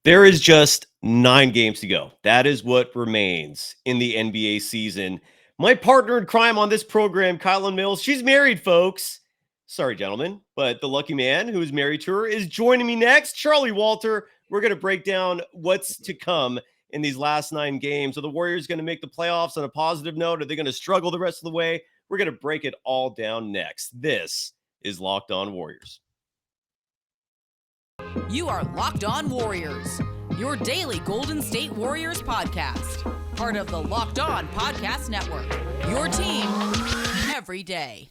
There is just 9 games to go. That is what remains in the NBA season. My partner in crime on this program, Kylan Mills, she's married, folks. Sorry, gentlemen, but the lucky man who's married to her is joining me next. Charlie Walter. We're going to break down what's to come in these last 9 games. Are the Warriors going to make the playoffs on a positive note? Are they going to struggle the rest of the way? We're going to break it all down next. This is Locked On Warriors. You are Locked On Warriors, your daily Golden State Warriors podcast. Part of the Locked On Podcast Network, your team every day.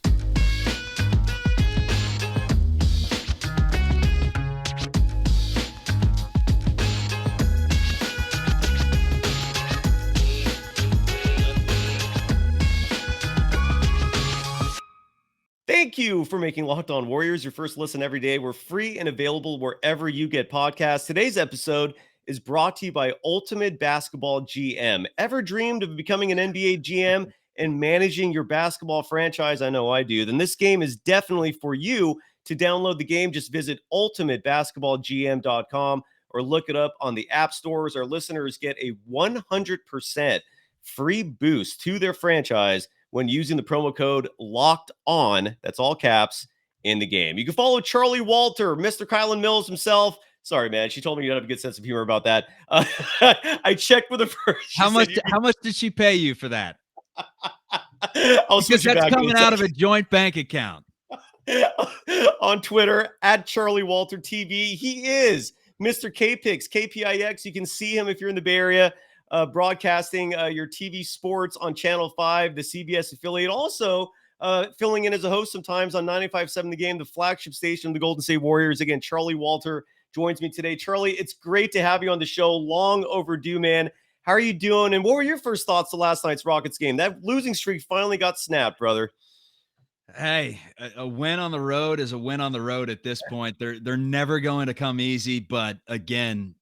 Thank you for making Locked On Warriors your first listen every day. We're free and available wherever you get podcasts. Today's episode is brought to you by Ultimate Basketball GM. Ever dreamed of becoming an NBA GM and managing your basketball franchise? I know I do. Then this game is definitely for you. To download the game, just visit ultimatebasketballgm.com or look it up on the app stores. Our listeners get a 100% free boost to their franchise when using the promo code Locked On, that's all caps, in the game. You can follow Charlie Walter, Mr. Kylan Mills himself. Sorry, man. She told me you don't have a good sense of humor about that. I checked with her first. How much did she pay you for that? I'll switch because that's back coming out of a joint bank account. On Twitter, at Charlie Walter TV. He is Mr. K-Pix, KPIX. You can see him if you're in the Bay Area. Broadcasting your TV sports on Channel 5, the CBS affiliate. Also, filling in as a host sometimes on 95.7 The Game, the flagship station of the Golden State Warriors. Again, Charlie Walter joins me today. Charlie, it's great to have you on the show. Long overdue, man. How are you doing? And what were your first thoughts to last night's Rockets game? That losing streak finally got snapped, brother. Hey, a win on the road is a win on the road at this point. They're never going to come easy, but again,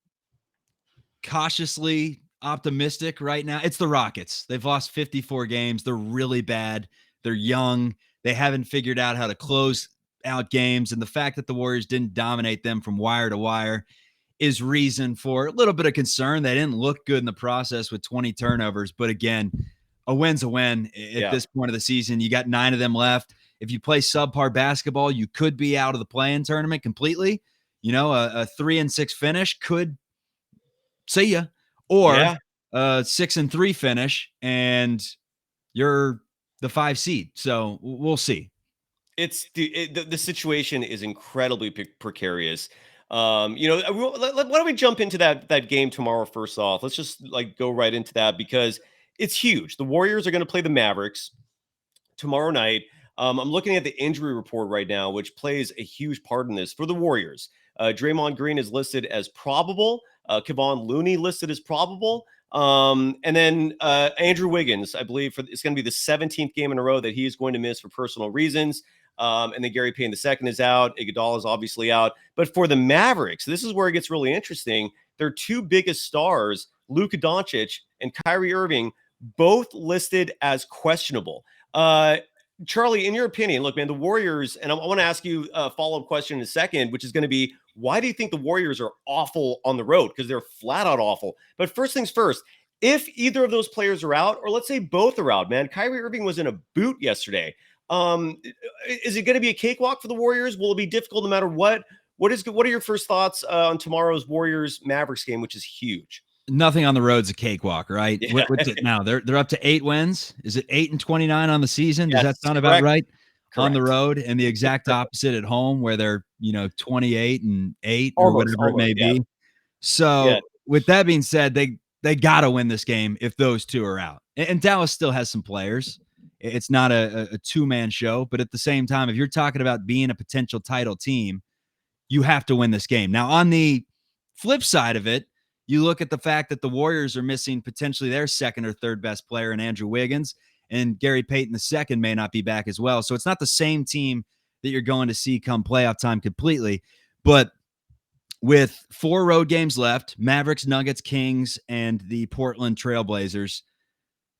cautiously optimistic right now. It's the Rockets. They've lost 54 games. They're really bad. They're young. They haven't figured out how to close out games. And the fact that the Warriors didn't dominate them from wire to wire is reason for a little bit of concern. They didn't look good in the process with 20 turnovers. But again, a win's a win at this point of the season. You got 9 of them left. If you play subpar basketball, you could be out of the play-in tournament completely. You know, a 3-6 finish could see ya. Or a 6-3 finish, and you're the 5 seed. So we'll see. It's the situation is incredibly precarious. Why don't we jump into that game tomorrow? First off, let's just go right into that because it's huge. The Warriors are going to play the Mavericks tomorrow night. I'm looking at the injury report right now, which plays a huge part in this for the Warriors. Draymond Green is listed as probable. Kevon Looney listed as probable. And then Andrew Wiggins, I believe, it's going to be the 17th game in a row that he is going to miss for personal reasons. And then Gary Payton II is out. Iguodala is obviously out. But for the Mavericks, this is where it gets really interesting. Their 2 biggest stars, Luka Doncic and Kyrie Irving, both listed as questionable. Charlie, in your opinion, look, man, the Warriors, and I want to ask you a follow-up question in a second, which is going to be, why do you think the Warriors are awful on the road? Because they're flat out awful. But first things first, if either of those players are out, or let's say both are out, man, Kyrie Irving was in a boot yesterday. Is it going to be a cakewalk for the Warriors? Will it be difficult no matter what? What are your first thoughts on tomorrow's Warriors-Mavericks game, which is huge? Nothing on the road's a cakewalk, right? Yeah. What's it now? They're up to 8 wins. Is it 8-29 on the season? Does that sound about right? Correct. On the road, and the exact opposite at home, where they're 28-8 or whatever it may be. So with that being said, they got to win this game if those 2 are out. And Dallas still has some players. It's not a 2-man show, but at the same time, if you're talking about being a potential title team, you have to win this game. Now, on the flip side of it, you look at the fact that the Warriors are missing potentially their 2nd or 3rd best player in Andrew Wiggins, and Gary Payton II may not be back as well. So it's not the same team that you're going to see come playoff time completely. But with 4 road games left, Mavericks, Nuggets, Kings, and the Portland Trailblazers,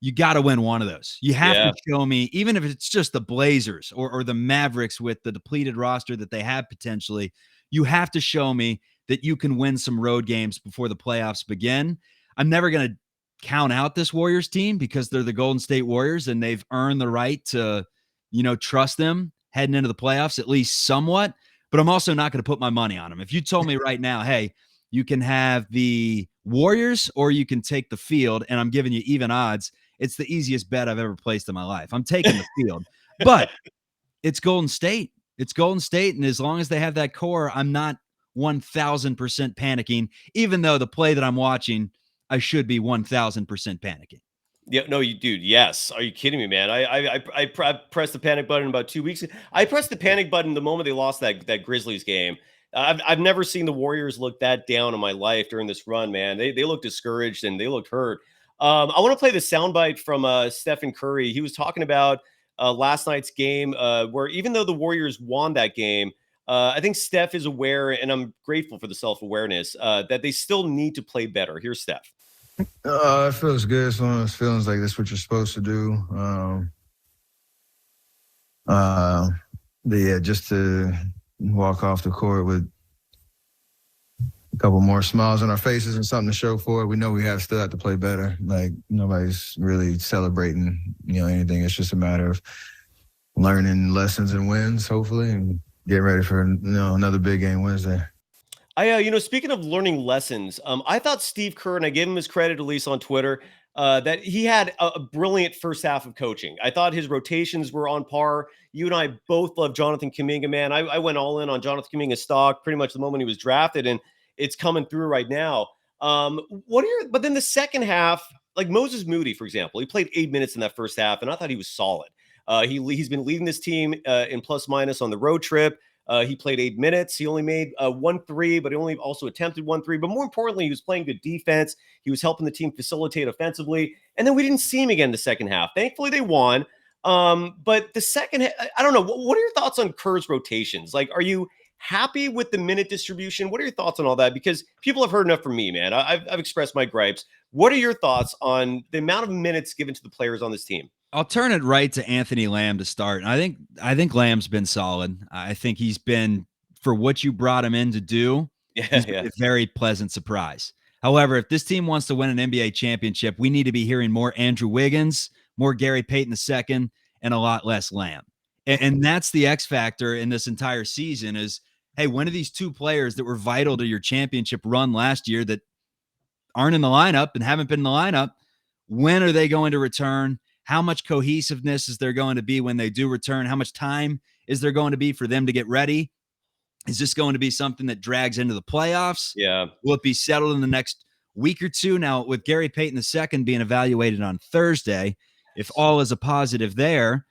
you got to win one of those. You have to show me, even if it's just the Blazers or the Mavericks with the depleted roster that they have potentially, you have to show me that you can win some road games before the playoffs begin. I'm never going to count out this Warriors team because they're the Golden State Warriors and they've earned the right to, trust them heading into the playoffs, at least somewhat. But I'm also not going to put my money on them. If you told me right now, hey, you can have the Warriors or you can take the field, and I'm giving you even odds, it's the easiest bet I've ever placed in my life. I'm taking the field. But it's Golden State. It's Golden State, and as long as they have that core, I'm not 1,000% panicking, even though the play that I'm watching, I should be 1,000% panicking. Yeah, no, you dude. Yes, are you kidding me, man? I pressed the panic button about 2 weeks ago. I pressed the panic button the moment they lost that Grizzlies game. I've never seen the Warriors look that down in my life during this run, man. They look discouraged and they looked hurt. I want to play the soundbite from Stephen Curry. He was talking about last night's game, where even though the Warriors won that game, I think Steph is aware, and I'm grateful for the self-awareness that they still need to play better. Here's Steph. It feels good. It's one of those feelings like that's what you're supposed to do. Just to walk off the court with a couple more smiles on our faces and something to show for it. We know we still have to play better. Like, nobody's really celebrating, anything. It's just a matter of learning lessons and wins, hopefully, and getting ready for, another big game Wednesday. Speaking of learning lessons, I thought Steve Kerr, and I gave him his credit, at least on Twitter, that he had a brilliant first half of coaching. I thought his rotations were on par. You and I both love Jonathan Kuminga, man. I went all in on Jonathan Kuminga's stock pretty much the moment he was drafted, and it's coming through right now. But then the second half, like Moses Moody, for example, he played 8 minutes in that first half, and I thought he was solid. He's been leading this team in plus minus on the road trip. He played 8 minutes. He only made 1 3, but he only also attempted 1 3. But more importantly, he was playing good defense. He was helping the team facilitate offensively. And then we didn't see him again the second half. Thankfully, they won. But the second half, I don't know. What are your thoughts on Kerr's rotations? Like, are you happy with the minute distribution? What are your thoughts on all that? Because people have heard enough from me, man. I've expressed my gripes. What are your thoughts on the amount of minutes given to the players on this team? I'll turn it right to Anthony Lamb to start. And I think Lamb's been solid. I think he's been, for what you brought him in to do, a very pleasant surprise. However, if this team wants to win an NBA championship, we need to be hearing more Andrew Wiggins, more Gary Payton II, and a lot less Lamb. And that's the X factor in this entire season is, hey, when are these two players that were vital to your championship run last year that aren't in the lineup and haven't been in the lineup, when are they going to return? How much cohesiveness is there going to be when they do return? How much time is there going to be for them to get ready? Is this going to be something that drags into the playoffs? Yeah. Will it be settled in the next week or two? Now, with Gary Payton II being evaluated on Thursday, if all is a positive there,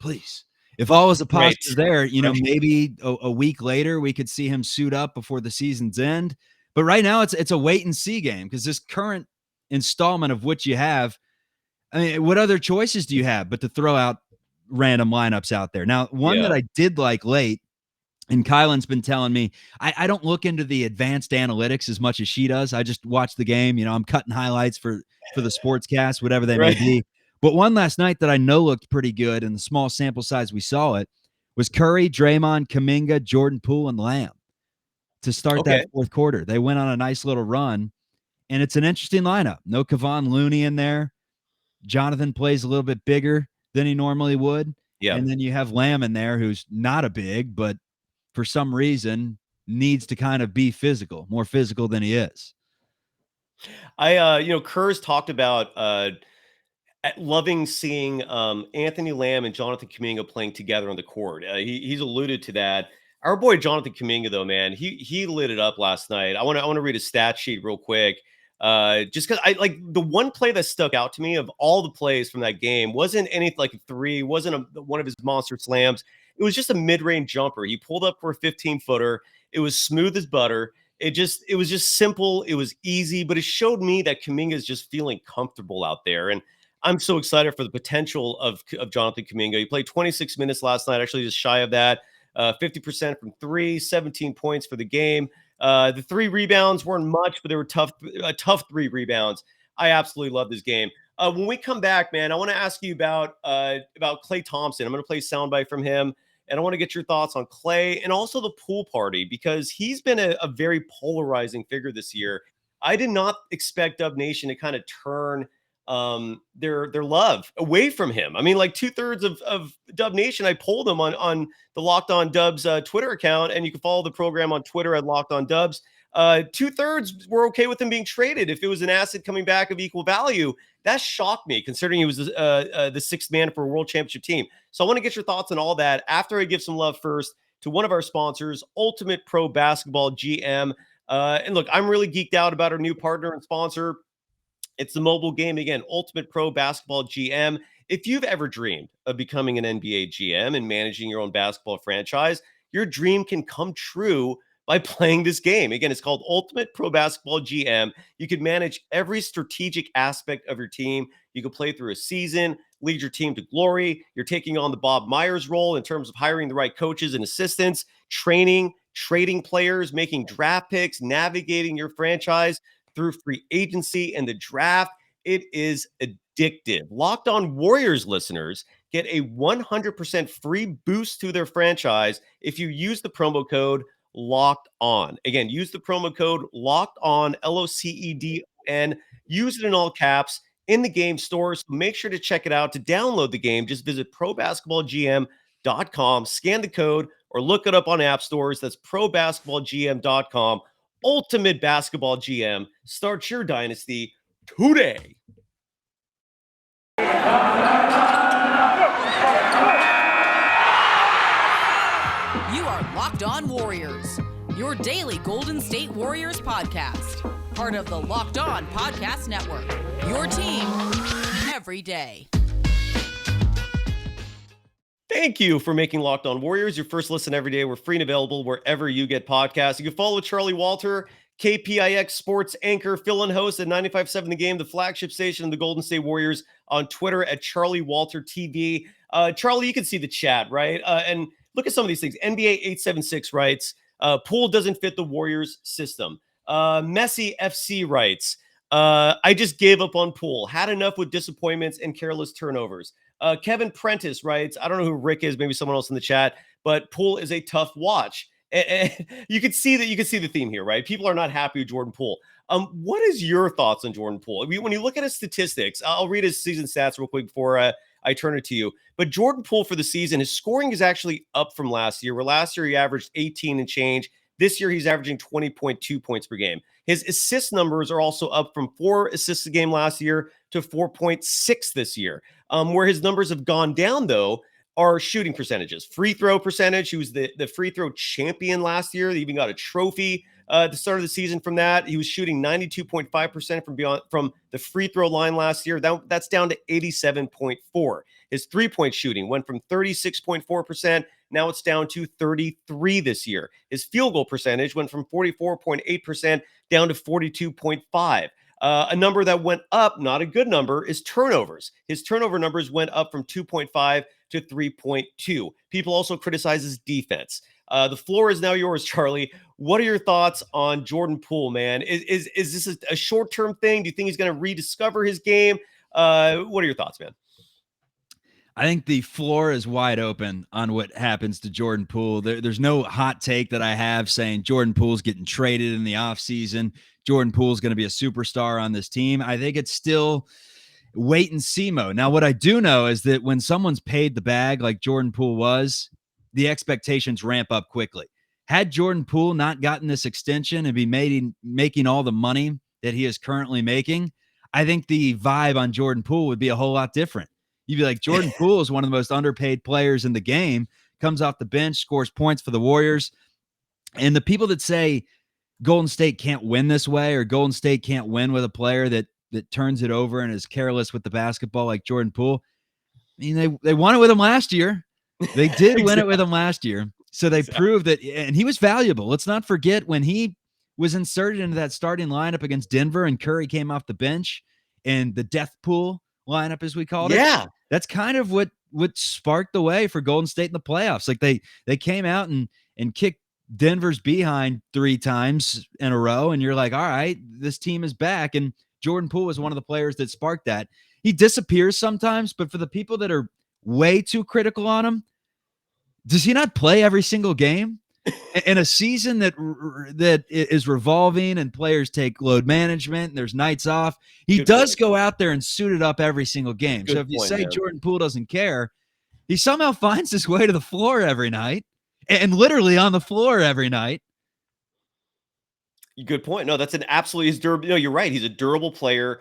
please. If all is a positive there, maybe a week later we could see him suit up before the season's end. But right now it's a wait and see game because this current installment of what you have, I mean, what other choices do you have but to throw out random lineups out there? Now, one that I did like late, and Kylan's been telling me, I don't look into the advanced analytics as much as she does. I just watch the game. I'm cutting highlights for the sportscast, whatever they may be. But one last night that I know looked pretty good, and the small sample size we saw it, was Curry, Draymond, Kuminga, Jordan Poole, and Lamb to start that fourth quarter. They went on a nice little run, and it's an interesting lineup. No Kevon Looney in there. Jonathan plays a little bit bigger than he normally would. Yeah. And then you have Lamb in there, who's not a big, but for some reason needs to kind of be physical, more physical than he is. Kerr's talked about loving seeing Anthony Lamb and Jonathan Kuminga playing together on the court. He's alluded to that. Our boy Jonathan Kuminga, though, man, he lit it up last night. I want to read a stat sheet real quick. Just because I like the one play that stuck out to me of all the plays from that game wasn't anything like a three, wasn't one of his monster slams. It was just a mid-range jumper. He pulled up for a 15-footer. It was smooth as butter. It was just simple. It was easy, but it showed me that Kuminga is just feeling comfortable out there. And I'm so excited for the potential of Jonathan Kuminga. He played 26 minutes last night, actually just shy of that. 50% from three, 17 points for the game. The 3 rebounds weren't much, but they were tough 3 rebounds. I absolutely love this game. When we come back, man, I want to ask you about Klay Thompson. I'm going to play a soundbite from him. And I want to get your thoughts on Clay and also the pool party, because he's been a very polarizing figure this year. I did not expect Dub Nation to kind of turn their love away from him. I mean, like 2/3 of Dub Nation, I polled them on the Locked On Dubs Twitter account, and you can follow the program on Twitter at Locked On Dubs. 2/3 were okay with him being traded if it was an asset coming back of equal value. That shocked me, considering he was the sixth man for a world championship team. So I want to get your thoughts on all that after I give some love first to one of our sponsors, Ultimate Pro Basketball GM. And look, I'm really geeked out about our new partner and sponsor. It's the mobile game, again, Ultimate Pro Basketball GM. If you've ever dreamed of becoming an NBA GM and managing your own basketball franchise, your dream can come true by playing this game. Again, it's called Ultimate Pro Basketball GM. You can manage every strategic aspect of your team. You can play through a season, lead your team to glory. You're taking on the Bob Myers role in terms of hiring the right coaches and assistants, training, trading players, making draft picks, navigating your franchise through free agency and the draft. It is addictive. Locked On Warriors listeners get a 100% free boost to their franchise if you use the promo code Locked On. Again, use the promo code Locked On, LOCEDON. Use it in all caps in the game store. So make sure to check it out. To download the game, just visit probasketballgm.com, scan the code, or look it up on app stores. That's probasketballgm.com. Ultimate Basketball GM. Start your dynasty today. You are Locked On Warriors, your daily Golden State Warriors podcast. Part of the Locked On Podcast Network, your team every day. Thank you for making Locked On Warriors your first listen every day. We're free and available wherever you get podcasts. You can follow Charlie Walter, KPIX sports anchor, fill-in host at 95.7 The Game, the flagship station of the Golden State Warriors, on Twitter at Charlie Walter TV. Charlie, you can see the chat, right? And look at some of these things. NBA 876 writes, Poole doesn't fit the Warriors system. Messi FC writes, I just gave up on Poole. Had enough with disappointments and careless turnovers. Kevin Prentice writes, I don't know who Rick is, maybe someone else in the chat, but Poole is a tough watch. And you can see the theme here, right? People are not happy with Jordan Poole. What is your thoughts on Jordan Poole? When you look at his statistics, I'll read his season stats real quick before I turn it to you. But Jordan Poole for the season, his scoring is actually up from last year, where last year he averaged 18 and change. This year he's averaging 20.2 points per game. His assist numbers are also up from 4 assists a game last year to 4.6 this year. Where his numbers have gone down, though, are shooting percentages. Free throw percentage. He was the free throw champion last year. They even got a trophy at the start of the season from that. He was shooting 92.5% from the free throw line last year. That's down to 87.4%. His three-point shooting went from 36.4%. Now it's down to 33% this year. His field goal percentage went from 44.8% down to 42.5%. A number that went up, not a good number, is turnovers. His turnover numbers went up from 2.5 to 3.2. People also criticize his defense. The floor is now yours, Charlie. What are your thoughts on Jordan Poole, man? Is this a short-term thing? Do you think he's going to rediscover his game? What are your thoughts, man? I think the floor is wide open on what happens to Jordan Poole. There's no hot take that I have saying Jordan Poole's getting traded in the offseason. Jordan Poole's going to be a superstar on this team. I think it's still wait and see mode. Now, what I do know is that when someone's paid the bag like Jordan Poole was, the expectations ramp up quickly. Had Jordan Poole not gotten this extension and be making all the money that he is currently making, I think the vibe on Jordan Poole would be a whole lot different. You'd be like, Jordan Poole is one of the most underpaid players in the game, comes off the bench, scores points for the Warriors. And the people that say Golden State can't win this way, or Golden State can't win with a player that turns it over and is careless with the basketball like Jordan Poole, I mean, they won it with him last year. They did win it with him last year. So they proved that, and he was valuable. Let's not forget when he was inserted into that starting lineup against Denver and Curry came off the bench and the death pool lineup, as we called it. Yeah. That's kind of what sparked the way for Golden State in the playoffs. Like they came out and kicked Denver's behind 3 times in a row. And you're like, all right, this team is back. And Jordan Poole was one of the players that sparked that. He disappears sometimes, but for the people that are way too critical on him, Does he not play every single game? In a season that is revolving and players take load management and there's nights off, he does go out there and suit it up every single game. So if you say Jordan Poole doesn't care, he somehow finds his way to the floor every night and literally on the floor every night. Good point. No, that's an absolutely his durable. No, you're right. He's a durable player.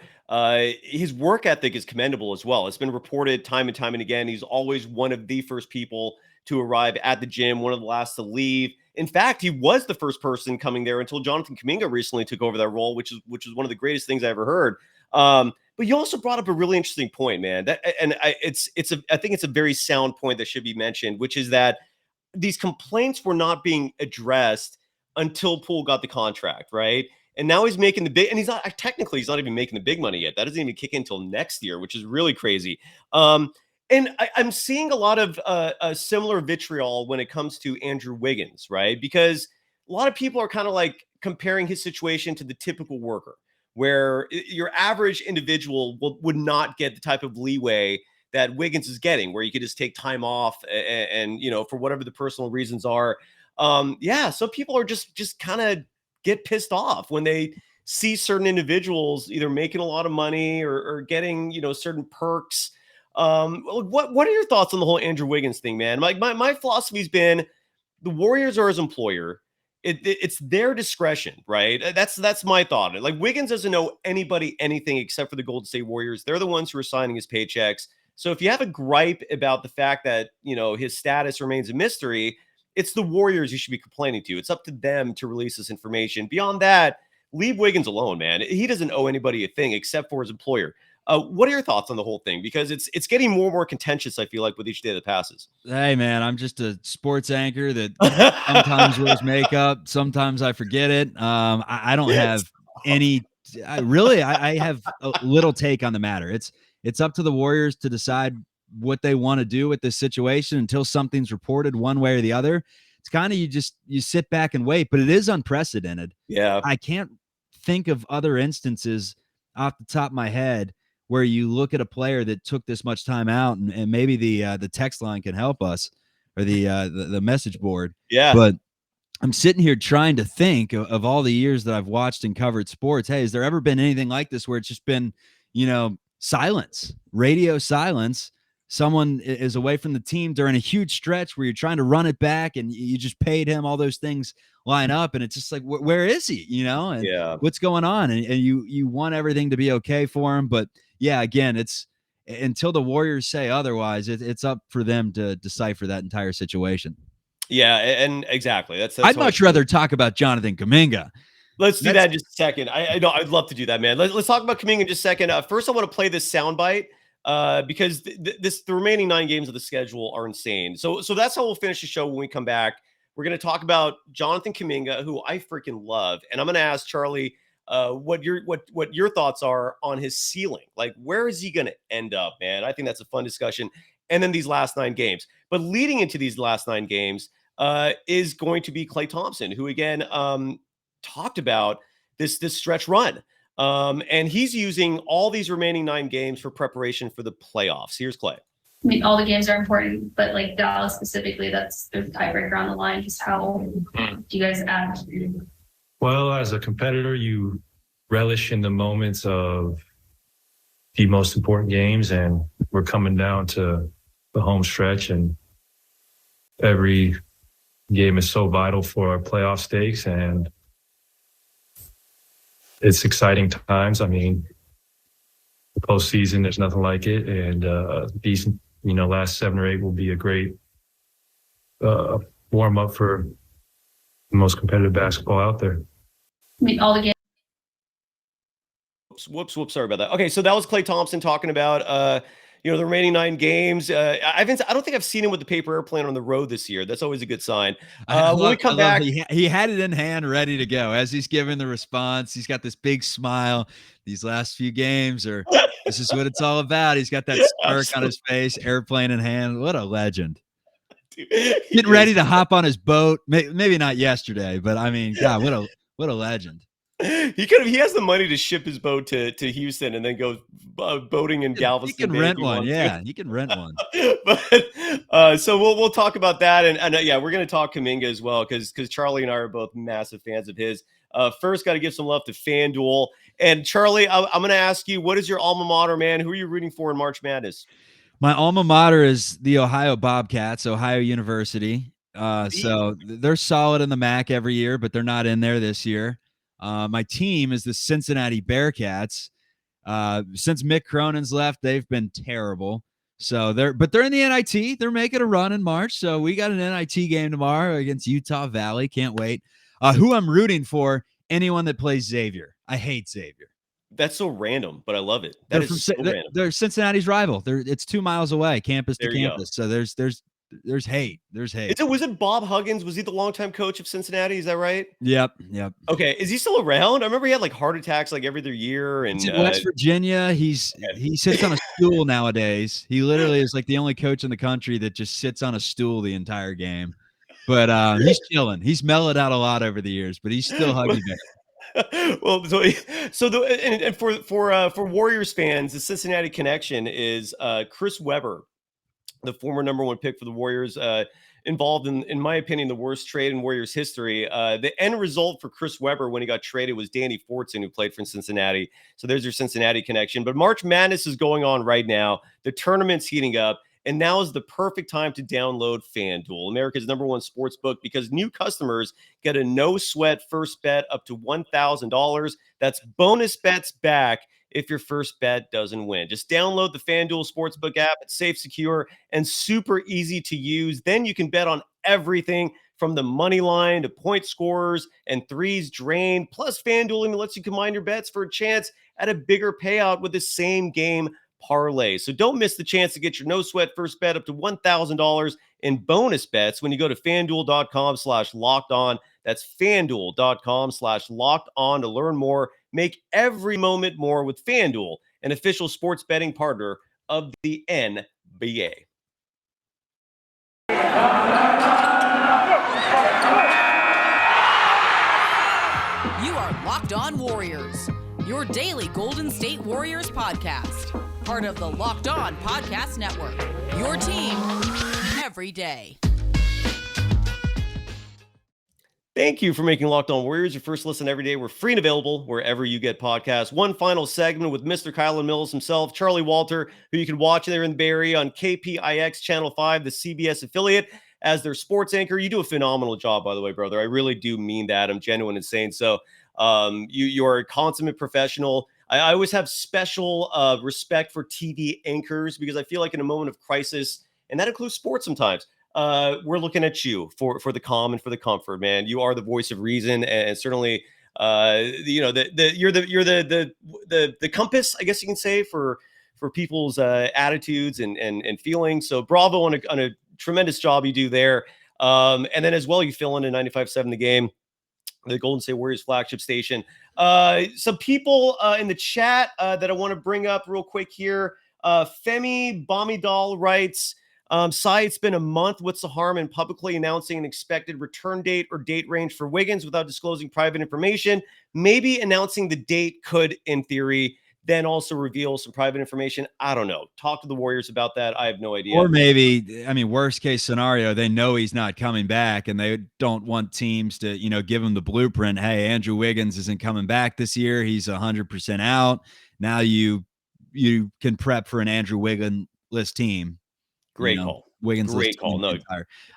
His work ethic is commendable as well. It's been reported time and time and again. He's always one of the first people to arrive at the gym, one of the last to leave. In fact, he was the first person coming there until Jonathan Kuminga recently took over that role, which is one of the greatest things I ever heard. But you also brought up a really interesting point, man. I think it's a very sound point that should be mentioned, which is that these complaints were not being addressed until Poole got the contract, right? And now he's making the big, and he's not even making the big money yet. That doesn't even kick in until next year, which is really crazy. And I'm seeing a lot of a similar vitriol when it comes to Andrew Wiggins, right? Because a lot of people are kind of like comparing his situation to the typical worker, where your average individual would not get the type of leeway that Wiggins is getting, where you could just take time off and for whatever the personal reasons are. Some people are just kind of get pissed off when they see certain individuals either making a lot of money or getting, certain perks. What are your thoughts on the whole Andrew Wiggins thing, man? Like my philosophy's been the Warriors are his employer. It's their discretion, right? That's my thought. Like Wiggins doesn't know anybody anything except for the Golden State Warriors. They're the ones who are signing his paychecks. So if you have a gripe about the fact that, his status remains a mystery, it's the Warriors you should be complaining to. It's up to them to release this information. Beyond that, leave Wiggins alone, man. He doesn't owe anybody a thing except for his employer. What are your thoughts on the whole thing? Because it's getting more and more contentious, I feel like, with each day that passes. Hey, man, I'm just a sports anchor that sometimes wears makeup. Sometimes I forget it. I don't have any – I have a little take on the matter. It's up to the Warriors to decide what they want to do with this situation until something's reported one way or the other. It's kind of you sit back and wait, but it is unprecedented. Yeah. I can't think of other instances off the top of my head where you look at a player that took this much time out, and maybe the text line can help us, or the message board. Yeah. But I'm sitting here trying to think of all the years that I've watched and covered sports. Hey, has there ever been anything like this where it's just been, silence, radio silence? Someone is away from the team during a huge stretch where you're trying to run it back and you just paid him, all those things line up. And it's just like, where is he, and what's going on? And you want everything to be okay for him. But yeah, again, it's until the Warriors say otherwise, it's up for them to decipher that entire situation. Yeah. And exactly. That's I'd much rather talk about Jonathan Kuminga. Let's do that in just a second. I know I'd love to do that, man. Let's talk about Kuminga in just a second. First, I want to play this soundbite. Because the remaining 9 games of the schedule are insane. So that's how we'll finish the show when we come back. We're going to talk about Jonathan Kuminga, who I freaking love. And I'm going to ask Charlie what your thoughts are on his ceiling. Like, where is he going to end up, man? I think that's a fun discussion. And then these last 9 games. But leading into these last 9 games is going to be Klay Thompson, who, again, talked about this stretch run. And he's using all these remaining 9 games for preparation for the playoffs. Here's Klay. I mean, all the games are important, but like Dallas specifically, that's the tiebreaker on the line. Just how do you guys act? Well, as a competitor, you relish in the moments of the most important games, and we're coming down to the home stretch, and every game is so vital for our playoff stakes, and it's exciting times. I mean, the postseason, there's nothing like it. And these, last 7 or 8 will be a great warm up for the most competitive basketball out there. I mean, all the games. Whoops. Sorry about that. Okay. So that was Klay Thompson talking about, the remaining 9 games. I don't think I've seen him with the paper airplane on the road this year. That's always a good sign. When we come back, he had it in hand, ready to go as he's giving the response. He's got this big smile. These last few games this is what it's all about. He's got that smirk on his face, airplane in hand. What a legend. Dude, getting ready to hop on his boat. Maybe not yesterday, but I mean, God, what a legend. He has the money to ship his boat to Houston and then go boating in Galveston He can Bay rent if he one. wants Yeah, to. he can rent one. But so we'll talk about that, and yeah, we're going to talk Kuminga as well because Charlie and I are both massive fans of his. First, got to give some love to FanDuel. And Charlie, I'm going to ask you, what is your alma mater, man? Who are you rooting for in March Madness? My alma mater is the Ohio Bobcats, Ohio University. So they're solid in the MAC every year, but they're not in there this year. My team is the Cincinnati Bearcats. Since Mick Cronin's left, they've been terrible. So they're in the NIT. They're making a run in March. So we got an NIT game tomorrow against Utah Valley. Can't wait. Who I'm rooting for, anyone that plays Xavier. I hate Xavier. That's so random, but I love it. So random. They're Cincinnati's rival. It's 2 miles away, campus to There you campus. So there's hate. There's hate. Was it Bob Huggins? Was he the longtime coach of Cincinnati? Is that right? Yep. Okay. Is he still around? I remember he had like heart attacks like every other year. And in West Virginia, he sits on a stool nowadays. He literally is like the only coach in the country that just sits on a stool the entire game. But he's chilling. He's mellowed out a lot over the years, but he's still Huggy Bear. Well, for Warriors fans, the Cincinnati connection is Chris Webber, the former #1 pick for the Warriors, involved in my opinion, the worst trade in Warriors history. The end result for Chris Webber when he got traded was Danny Fortson, who played for Cincinnati. So there's your Cincinnati connection. But March Madness is going on right now. The tournament's heating up. And now is the perfect time to download FanDuel, America's #1 sports book, because new customers get a no-sweat first bet up to $1,000. That's bonus bets back if your first bet doesn't win. Just download the FanDuel Sportsbook app. It's safe, secure, and super easy to use. Then you can bet on everything from the money line to point scorers and threes drained. Plus, FanDuel even lets you combine your bets for a chance at a bigger payout with the same game parlay. So don't miss the chance to get your no sweat first bet up to $1,000 in bonus bets when you go to FanDuel.com/locked-on. That's FanDuel.com/locked-on to learn more. Make every moment more with FanDuel, an official sports betting partner of the NBA. You are Locked On Warriors, your daily Golden State Warriors podcast. Part of the Locked On Podcast Network, your team every day. Thank you for making Locked On Warriors your first listen every day. We're free and available wherever you get podcasts. One final segment with Mr. Kylan Mills himself, Charlie Walter, who you can watch there in the Bay Area on KPIX Channel 5, the CBS affiliate, as their sports anchor. You do a phenomenal job, by the way, brother. I really do mean that. I'm genuine and saying so. You're a consummate professional. I always have special respect for TV anchors because I feel like in a moment of crisis, and that includes sports sometimes, we're looking at you for the calm and for the comfort, man. You are the voice of reason, and certainly, you're the compass, I guess you can say, for people's attitudes and feelings. So bravo on a tremendous job you do there. And then as well, you fill in 95.7 The Game, the Golden State Warriors flagship station. Some people in the chat that I want to bring up real quick here. Femi Bomidal writes, Sai, it's been a month. What's the harm in publicly announcing an expected return date or date range for Wiggins without disclosing private information? Maybe announcing the date could, in theory, then also reveal some private information. I don't know. Talk to the Warriors about that. I have no idea. Or maybe, I mean, worst case scenario, they know he's not coming back and they don't want teams to, give him the blueprint. Hey, Andrew Wiggins isn't coming back this year. He's 100% out. Now you can prep for an Andrew Wiggins-less team. Great call. Wiggins. Great call. No,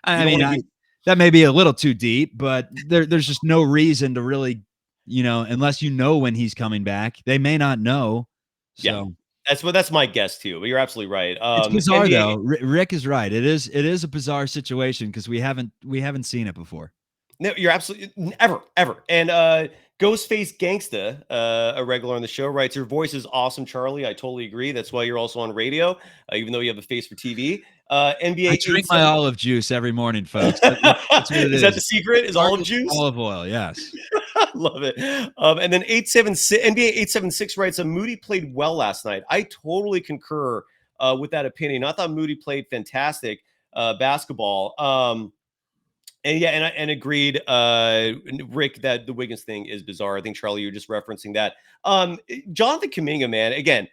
I mean, that may be a little too deep, but there's just no reason to really, unless you know when he's coming back, they may not know. So yeah, that's my guess too. But you're absolutely right. It's bizarre though. Rick is right. It is a bizarre situation because we haven't seen it before. No, you're absolutely ever. And Ghostface Gangsta, a regular on the show, writes, your voice is awesome, Charlie. I totally agree. That's why you're also on radio, even though you have a face for TV. NBA. I drink my olive juice every morning, folks. That's what it is. Is that the secret? Is olive juice? Olive oil, yes. Love it. And then NBA 876 writes, Moody played well last night. I totally concur with that opinion. I thought Moody played fantastic basketball. And and agreed, Rick, that the Wiggins thing is bizarre. I think Charlie, you're just referencing that. Jonathan Kuminga, man, again,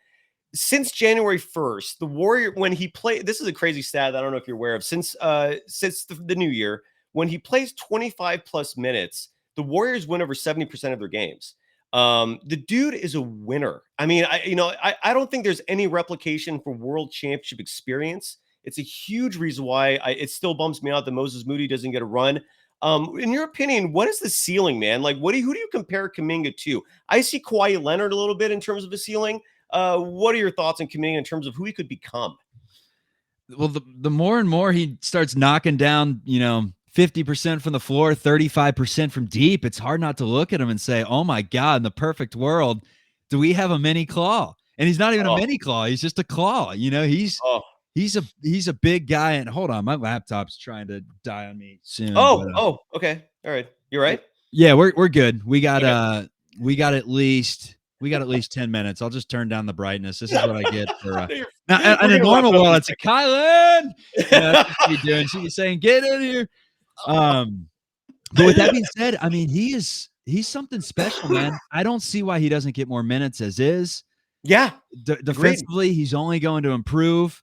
since January 1st, the Warrior, when he played, this is a crazy stat I don't know if you're aware of. Since the new year, when he plays 25 plus minutes, the Warriors win over 70% of their games. The dude is a winner. I mean, I don't think there's any replication for world championship experience. It's a huge reason why it still bumps me out that Moses Moody doesn't get a run. In your opinion, what is the ceiling, man? Like, who do you compare Kuminga to? I see Kawhi Leonard a little bit in terms of a ceiling. What are your thoughts on Kuminga in terms of who he could become? Well, the more and more he starts knocking down, 50% from the floor, 35% from deep, it's hard not to look at him and say, oh my God, in the perfect world, do we have a mini claw? And he's not even a mini claw. He's just a claw. He's a big guy. And hold on, my laptop's trying to die on me soon. Okay. All right. You're right. Yeah, we're good. We got at least 10 minutes. I'll just turn down the brightness. This is what I get for now. In a normal world, it's a Kylan. That's what she's doing. She's saying, "Get in here." But with that being said, I mean, he's something special, man. I don't see why he doesn't get more minutes as is. Yeah, defensively, he's only going to improve.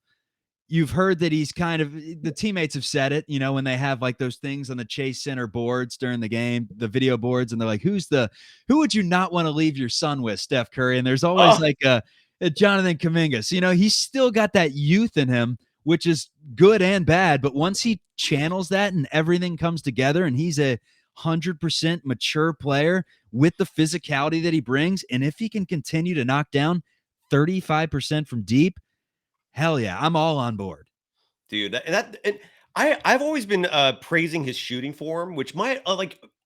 You've heard that he's kind of, the teammates have said it, when they have like those things on the Chase Center boards during the game, the video boards, and they're like, who would you not want to leave your son with, Steph Curry? And there's always like a Jonathan Kuminga. So, he's still got that youth in him, which is good and bad. But once he channels that and everything comes together and he's a 100% mature player with the physicality that he brings, and if he can continue to knock down 35% from deep, hell yeah, I'm all on board, dude. I've always been praising his shooting form, which might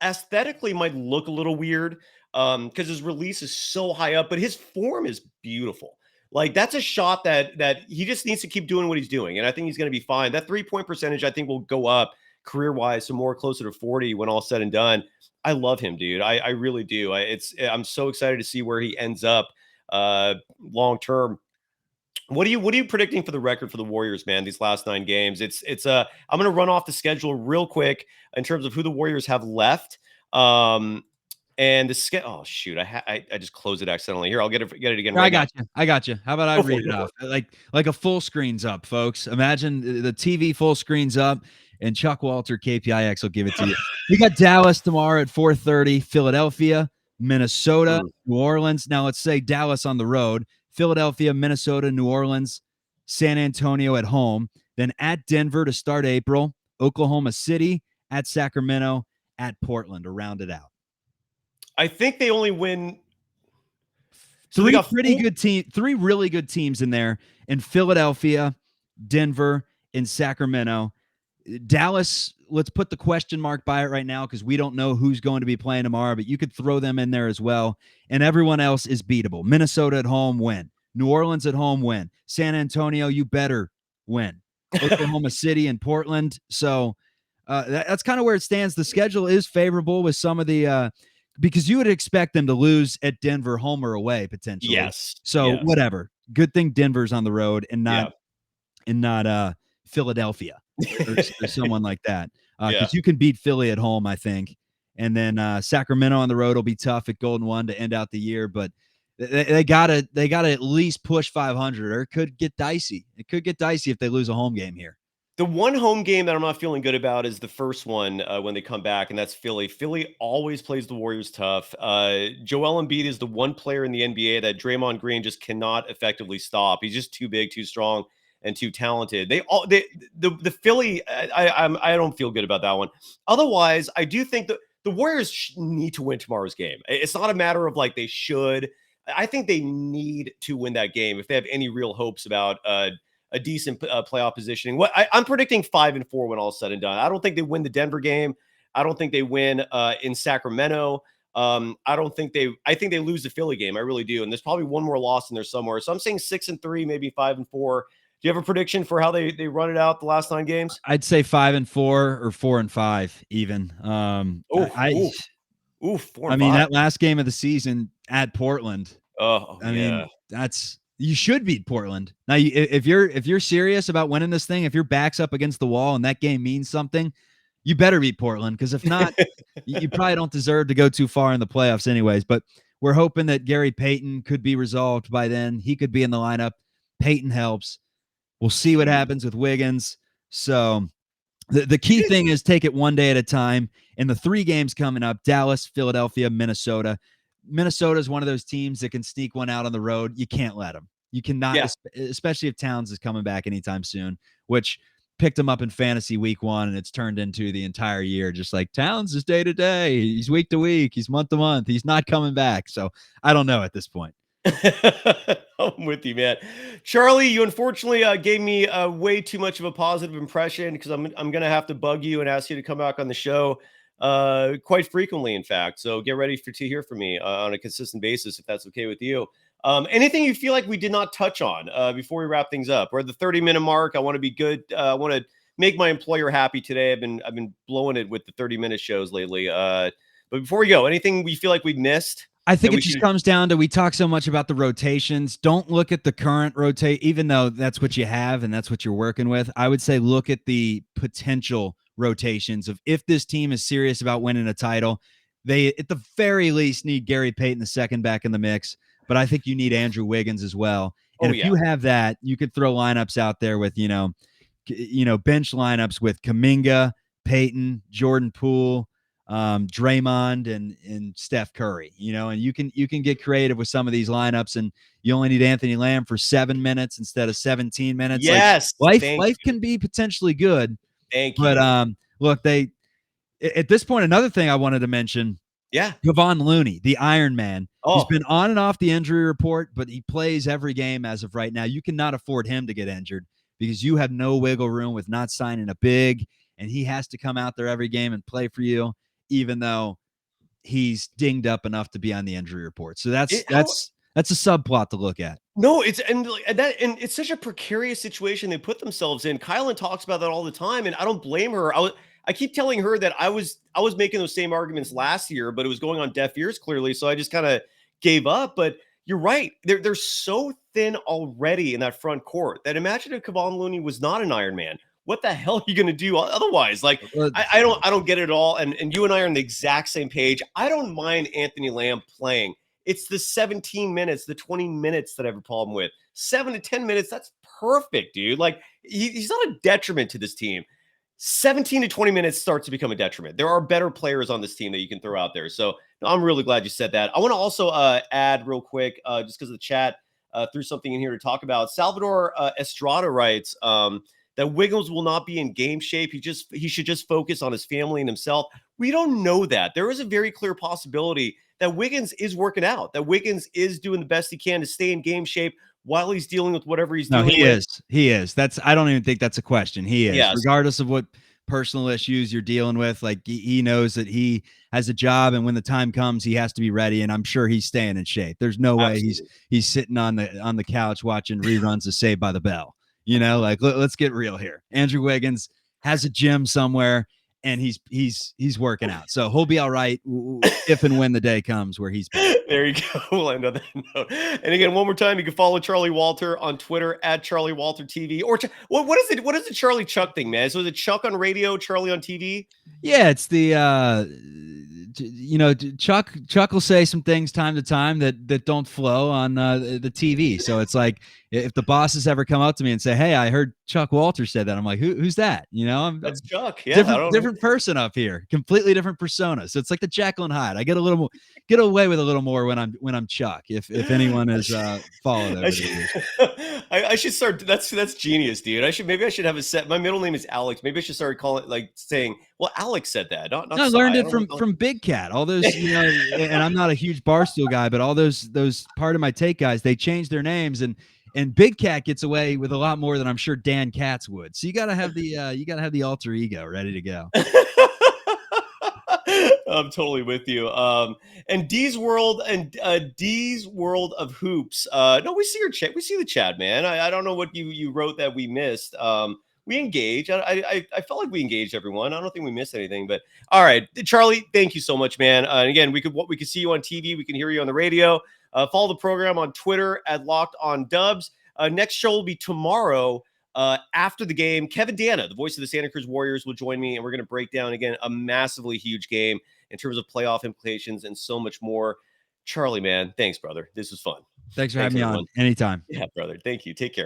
aesthetically might look a little weird because his release is so high up, but his form is beautiful. Like, that's a shot that he just needs to keep doing what he's doing, and I think he's going to be fine. That 3-point percentage, I think, will go up career-wise, so more closer to 40 when all said and done. I love him, dude. I really do. I'm so excited to see where he ends up long term. What are you predicting for the record for the Warriors, man? These last 9 games. I'm going to run off the schedule real quick in terms of who the Warriors have left. And the oh shoot, I just closed it accidentally. Here, I'll get it again. Right, I got you. How about I read it off? Like a full screen's up, folks. Imagine the TV full screen's up, and Chuck Walter KPIX will give it to you. We got Dallas tomorrow at 4:30, Philadelphia, Minnesota, New Orleans. Now let's say Dallas on the road. Philadelphia, Minnesota, New Orleans, San Antonio at home, then at Denver to start April, Oklahoma City, at Sacramento, at Portland to round it out. I think they only win three really good teams in there, in Philadelphia, Denver, and Sacramento. Dallas, let's put the question mark by it right now because we don't know who's going to be playing tomorrow, but you could throw them in there as well. And everyone else is beatable. Minnesota at home, win. New Orleans at home, win. San Antonio, you better win. Oklahoma City and Portland. So that's kind of where it stands. The schedule is favorable with some of the because you would expect them to lose at Denver, home or away potentially. Yes. So whatever. Good thing Denver's on the road and not Philadelphia. or someone like that, because you can beat Philly at home, I think, and then Sacramento on the road will be tough at Golden One to end out the year. But they gotta at least push 500, or it could get dicey. It could get dicey if they lose a home game here. The one home game that I'm not feeling good about is the first one when they come back, and that's Philly. Philly always plays the Warriors tough. Joel Embiid is the one player in the NBA that Draymond Green just cannot effectively stop. He's just too big, too strong, and too talented. The Philly, I don't feel good about that one. Otherwise, I do think that the Warriors need to win tomorrow's game. It's not a matter of like they should. I think they need to win that game if they have any real hopes about a decent playoff positioning. I'm predicting 5-4 when all is said and done. I don't think they win the Denver game. I don't think they win in Sacramento. I think they lose the Philly game. I really do. And there's probably one more loss in there somewhere. So I'm saying 6-3, maybe 5-4. Do you have a prediction for how they run it out the last 9 games? I'd say 5-4 or 4-5 even. 4-5. I mean, that last game of the season at Portland. I mean, you should beat Portland. Now, if you're serious about winning this thing, if your back's up against the wall and that game means something, You better beat Portland, because if not, you probably don't deserve to go too far in the playoffs anyways. But we're hoping that Gary Payton could be resolved by then. He could be in the lineup. Payton helps. We'll see what happens with Wiggins. So the key thing is take it one day at a time. And the 3 games coming up: Dallas, Philadelphia, Minnesota. Minnesota is one of those teams that can sneak one out on the road. You can't let them. You cannot, especially if Towns is coming back anytime soon, which picked him up in fantasy week 1, and it's turned into the entire year. Just like Towns is day to day. He's week to week. He's month to month. He's not coming back. So I don't know at this point. I'm with you, man. Charlie, you unfortunately gave me way too much of a positive impression, because I'm going to have to bug you and ask you to come back on the show quite frequently, in fact. So get ready to hear from me on a consistent basis, if that's okay with you. Anything you feel like we did not touch on before we wrap things up? We're at the 30-minute mark. I want to be good. I want to make my employer happy today. I've been blowing it with the 30-minute shows lately. But before we go, anything we feel like we missed? I think it just comes down to, we talk so much about the rotations. Don't look at the current rotate, even though that's what you have and that's what you're working with. I would say look at the potential rotations of, if this team is serious about winning a title, they at the very least need Gary Payton II back in the mix. But I think you need Andrew Wiggins as well. And if you have that, you could throw lineups out there with, bench lineups with Kuminga, Payton, Jordan Poole, Draymond, and Steph Curry, and you can get creative with some of these lineups, and you only need Anthony Lamb for 7 minutes instead of 17 minutes. Yes. Like, life can be potentially good. Thank you. But look, at this point, another thing I wanted to mention. Yeah. Kevon Looney, the Iron Man. Oh. He's been on and off the injury report, but he plays every game as of right now. You cannot afford him to get injured, because you have no wiggle room with not signing a big, and he has to come out there every game and play for you, even though he's dinged up enough to be on the injury report. So that's a subplot to look at. No, it's it's such a precarious situation they put themselves in. Kylan talks about that all the time, and I don't blame her. I keep telling her that I was making those same arguments last year, but it was going on deaf ears clearly, so I just kind of gave up. But you're right. They're so thin already in that front court that, imagine if Kevon Looney was not an Iron Man. What the hell are you going to do otherwise? Like, I don't get it at all. And you and I are on the exact same page. I don't mind Anthony Lamb playing. It's the 17 minutes, the 20 minutes that I have a problem with. 7 to 10 minutes, that's perfect, dude. Like, he's not a detriment to this team. 17 to 20 minutes starts to become a detriment. There are better players on this team that you can throw out there. So I'm really glad you said that. I want to also add real quick, just because the chat threw something in here to talk about. Salvador Estrada writes that Wiggins will not be in game shape. He should just focus on his family and himself. We don't know that. There is a very clear possibility that Wiggins is working out, that Wiggins is doing the best he can to stay in game shape while he's dealing with whatever he's doing. He is. I don't even think that's a question. He is. Yes. Regardless of what personal issues you're dealing with, like, he knows that he has a job, and when the time comes, he has to be ready, and I'm sure he's staying in shape. There's no way he's sitting on the couch watching reruns of Saved by the Bell. Like, let's get real here. Andrew Wiggins has a gym somewhere, and he's working out. So he'll be all right if and when the day comes where he's back. There you go. We'll end on that note. And again, one more time, you can follow Charlie Walter on Twitter at Charlie Walter TV. Or what is it? What is the Charlie Chuck thing, man? So is it Chuck on radio, Charlie on TV? Yeah, it's the Chuck will say some things time to time that don't flow on the TV. So it's like, if the bosses ever come up to me and say, "Hey, I heard Chuck Walter said that," I'm like, "Who's that?" That's Chuck. Yeah, different person up here, completely different persona. So it's like the Jekyll and Hyde. I get away with a little more when I'm Chuck. If anyone has followed that, I should start. That's genius, dude. Maybe I should have a set. My middle name is Alex. Maybe I should start calling, like, saying, "Well, Alex said that." Not I learned it from Big Cat. All those, and I'm not a huge Barstool guy, but all those part of my take guys, they changed their names, and Big Cat gets away with a lot more than I'm sure Dan Katz would. So you gotta have the alter ego ready to go. I'm totally with you. And D's World of Hoops. No, we see your chat. We see the chat, man. I don't know what you wrote that we missed. We engage. I felt like we engaged everyone. I don't think we missed anything. But all right, Charlie, thank you so much, man. And again, we could see you on TV. We can hear you on the radio. Follow the program on Twitter at Locked On Dubs. Next show will be tomorrow. After the game, Kevin Dana, the voice of the Santa Cruz Warriors, will join me, and we're going to break down again a massively huge game in terms of playoff implications and so much more. Charlie, man, thanks, brother. This was fun. Thanks for having me on. Anytime. Yeah, brother. Thank you. Take care.